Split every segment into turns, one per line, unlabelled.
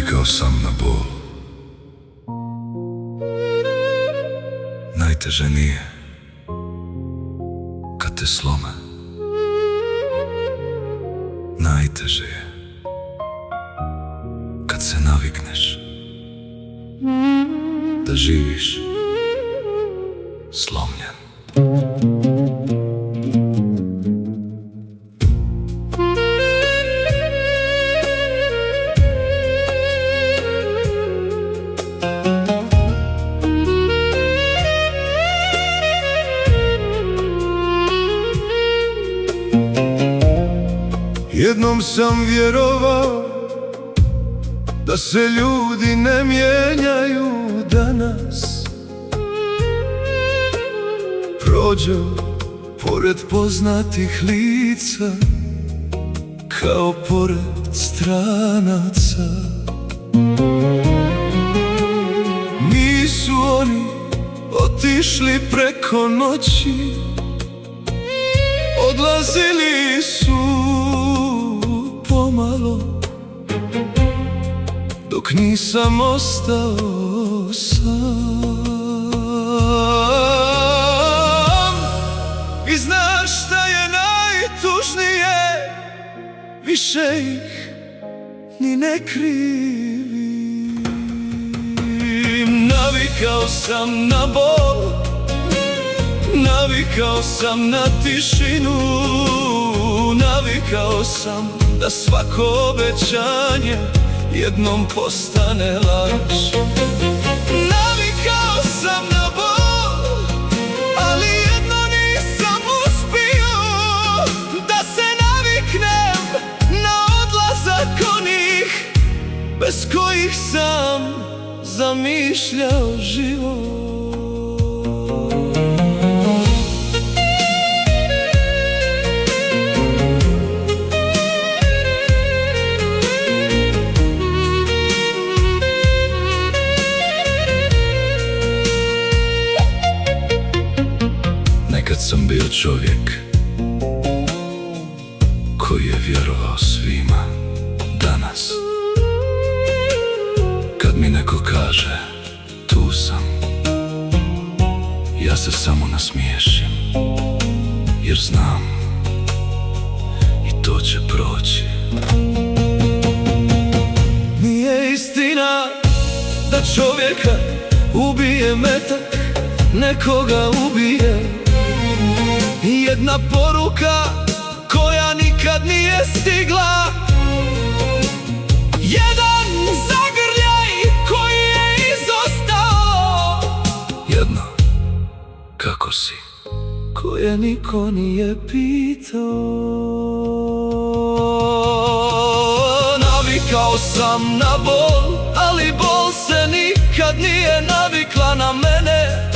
Navikao sam na bol. Najteže nije kad te slome. Najteže je kad se navikneš da živiš slomljen.
Jednom sam vjerovao da se ljudi ne mijenjaju danas. Prođo pored poznatih lica kao pored stranaca. Nisu oni otišli preko noći, odlazili su pomalo, dok nisam ostao sam. I znaš šta je najtužnije? Više ih ni ne krivim. Navikao sam na bol, navikao sam na tišinu, navikao sam da svako obećanje jednom postane laž. Navikao sam na bol, ali jedno nisam uspio, da se naviknem na odlazak onih bez kojih sam zamišljao život.
Nekad sam bio čovjek koji je vjerovao svima. Danas, kad mi neko kaže tu sam, ja se samo nasmiješim, jer znam i to će proći.
Nije istina da čovjeka ubije metak, nekoga ubije jedna poruka koja nikad nije stigla, jedan zagrljaj koji je izostao,
jedno, kako si,
koje niko nije pitao. Navikao sam na bol, ali bol se nikad nije navikla na mene.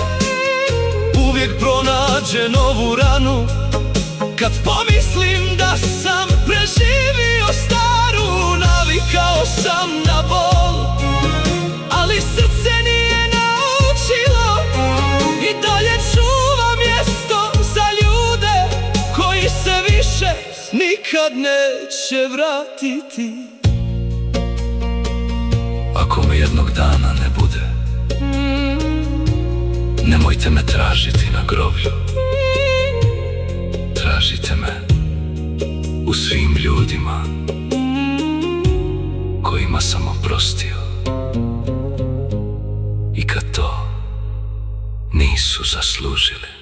Uvijek pronađe novu ranu kad pomislim da sam preživio staru. Navikao sam na bol, ali srce nije naučilo i dalje čuva mjesto za ljude koji se više nikad neće vratiti.
ako me jednog dana ne bude, nemojte me tražiti na groblju. Tražite me u svim ljudima kojima sam oprostio i kad to nisu zaslužili.